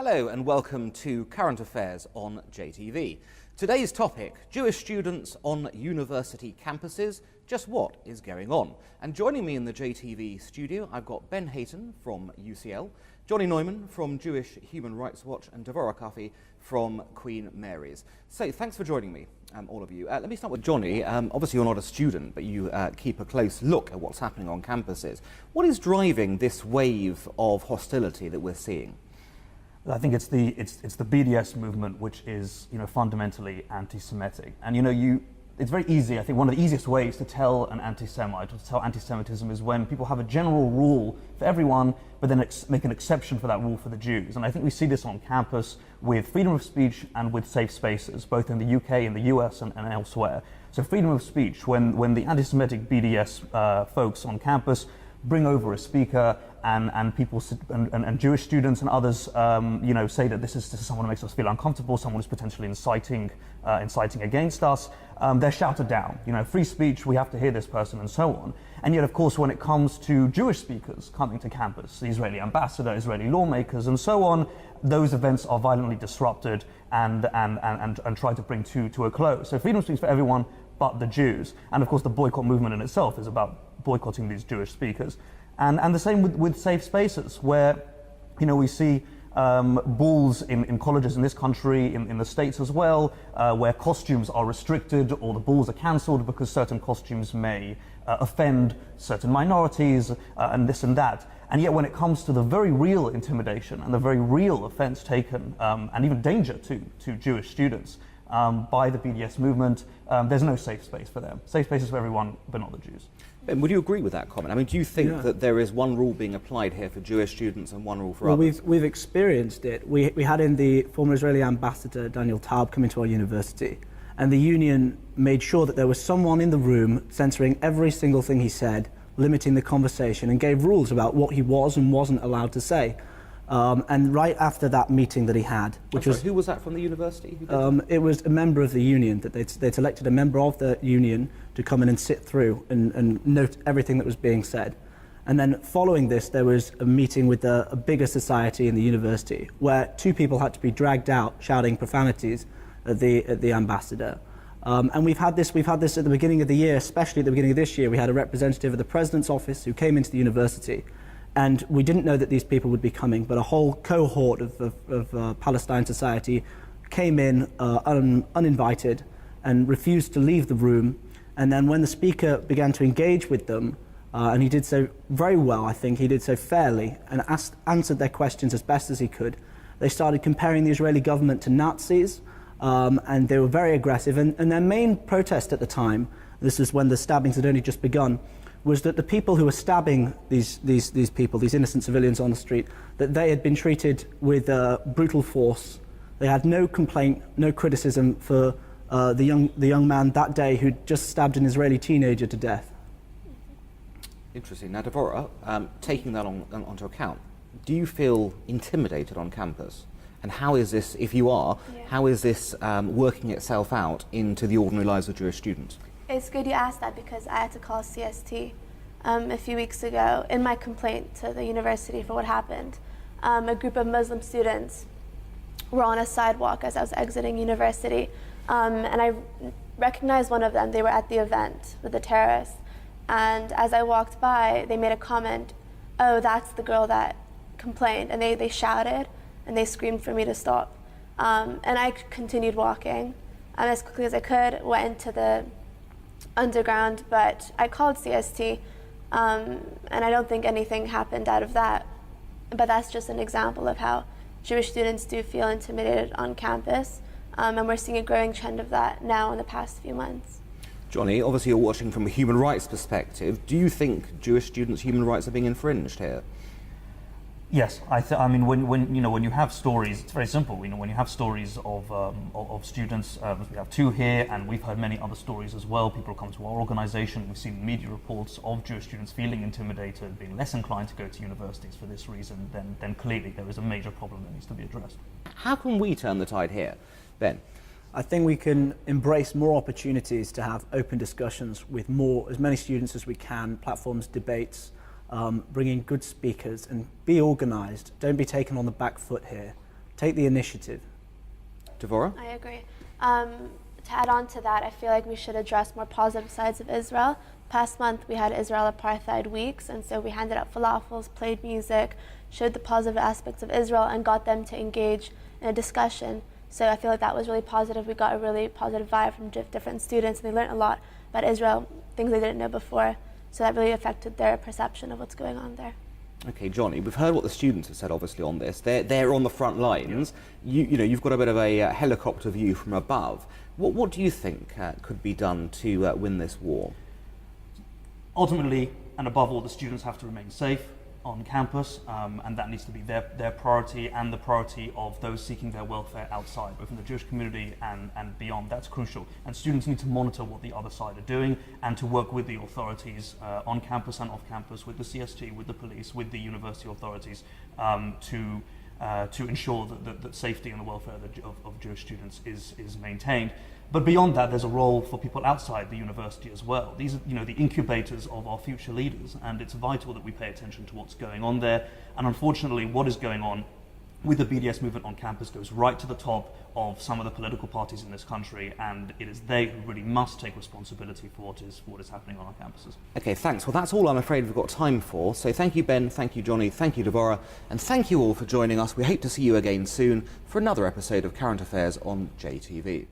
Hello and welcome to Current Affairs on JTV. Today's topic, Jewish students on university campuses. Just what is going on? And joining me in the JTV studio, I've got Ben Hayton from UCL, Johnny Neumann from Jewish Human Rights Watch, and Devorah Cuffey from Queen Mary's. So thanks for joining me, all of you. Let me start with Johnny. Obviously you're not a student, but you keep a close look at what's happening on campuses. What is driving this wave of hostility that we're seeing? I think it's the BDS movement, which is fundamentally anti-Semitic, and it's very easy. I think one of the easiest ways to tell an anti-Semite or to tell anti-Semitism is when people have a general rule for everyone, but then make an exception for that rule for the Jews. And I think we see this on campus with freedom of speech and with safe spaces, both in the UK, in the US, and elsewhere. So freedom of speech, when the anti-Semitic BDS folks on campus bring over a speaker and people and Jewish students and others say that this is someone who makes us feel uncomfortable, someone who's potentially inciting against us, they're shouted down. Free speech, we have to hear this person, and so on. And yet, of course, when it comes to Jewish speakers coming to campus, the Israeli ambassador, Israeli lawmakers, and so on, those events are violently disrupted and try to bring to a close. So freedom of speech for everyone but the Jews. And of course, the boycott movement in itself is about boycotting these Jewish speakers. And the same with safe spaces, where we see balls in colleges in this country, in the States as well, where costumes are restricted or the balls are cancelled because certain costumes may offend certain minorities and this and that. And yet when it comes to the very real intimidation and the very real offence taken and even danger to Jewish students by the BDS movement, there's no safe space for them. Safe spaces for everyone, but not the Jews. Ben, would you agree with that comment? I mean, do you think that there is one rule being applied here for Jewish students and one rule for others? We've experienced it. We had in the former Israeli ambassador, Daniel Taub, come into our university, and the union made sure that there was someone in the room censoring every single thing he said, limiting the conversation, and gave rules about what he was and wasn't allowed to say. And right after that meeting that he had, who was that from the university? It was a member of the union, that they'd selected a member of the union to come in and sit through and note everything that was being said. And then following this, there was a meeting with a bigger society in the university where two people had to be dragged out shouting profanities at the ambassador. And we've had this at the beginning of the year, especially at the beginning of this year. We had a representative of the president's office who came into the university, and we didn't know that these people would be coming, but a whole cohort of Palestine society came in uninvited and refused to leave the room. And then when the speaker began to engage with them, and he did so very well, I think, he did so fairly, and answered their questions as best as he could, they started comparing the Israeli government to Nazis, and they were very aggressive. And their main protest at the time, this is when the stabbings had only just begun, was that the people who were stabbing these people, these innocent civilians on the street, that they had been treated with brutal force. They had no complaint, no criticism for the young man that day who just stabbed an Israeli teenager to death. Interesting. Now, Devorah, taking that onto account, do you feel intimidated on campus? And how is this, if you are, how is this working itself out into the ordinary lives of Jewish students? It's good you asked that, because I had to call CST a few weeks ago in my complaint to the university for what happened. A group of Muslim students were on a sidewalk as I was exiting university, and I recognized one of them. They were at the event with the terrorists, and as I walked by, they made a comment, "Oh, that's the girl that complained," and they shouted and they screamed for me to stop. And I continued walking as quickly as I could, went into the underground, but I called CST, and I don't think anything happened out of that. But that's just an example of how Jewish students do feel intimidated on campus, and we're seeing a growing trend of that now in the past few months. Johnny, obviously you're watching from a human rights perspective. Do you think Jewish students' human rights are being infringed here? Yes, I mean, when you have stories, it's very simple. When you have stories of students, we have two here, and we've heard many other stories as well. People come to our organisation. We've seen media reports of Jewish students feeling intimidated, being less inclined to go to universities for this reason. Then clearly there is a major problem that needs to be addressed. How can we turn the tide here, Ben? I think we can embrace more opportunities to have open discussions with as many students as we can, platforms, debates. Bring in good speakers and be organised. Don't be taken on the back foot here. take the initiative. Devorah? I agree. To add on to that, I feel like we should address more positive sides of Israel. Past month, we had Israel Apartheid Weeks, and so we handed out falafels, played music, showed the positive aspects of Israel, and got them to engage in a discussion. So I feel like that was really positive. We got a really positive vibe from different students, and they learned a lot about Israel, things they didn't know before. So that really affected their perception of what's going on there. Okay, Johnny, we've heard what the students have said, obviously, on this. They're on the front lines. You know, you've got a bit of a helicopter view from above. What do you think could be done to win this war? Ultimately, and above all, the students have to remain safe on campus, and that needs to be their priority and the priority of those seeking their welfare outside, both in the Jewish community and beyond. That's crucial. And students need to monitor what the other side are doing and to work with the authorities on campus and off campus, with the CST, with the police, with the university authorities, to ensure that safety and the welfare of Jewish students is maintained. But beyond that, there's a role for people outside the university as well. These are, the incubators of our future leaders, and it's vital that we pay attention to what's going on there. And unfortunately, what is going on with the BDS movement on campus goes right to the top of some of the political parties in this country, and it is they who really must take responsibility for what is happening on our campuses. Okay, thanks. Well, that's all I'm afraid we've got time for. So thank you, Ben, thank you, Johnny, thank you, Devorah, and thank you all for joining us. We hope to see you again soon for another episode of Current Affairs on JTV.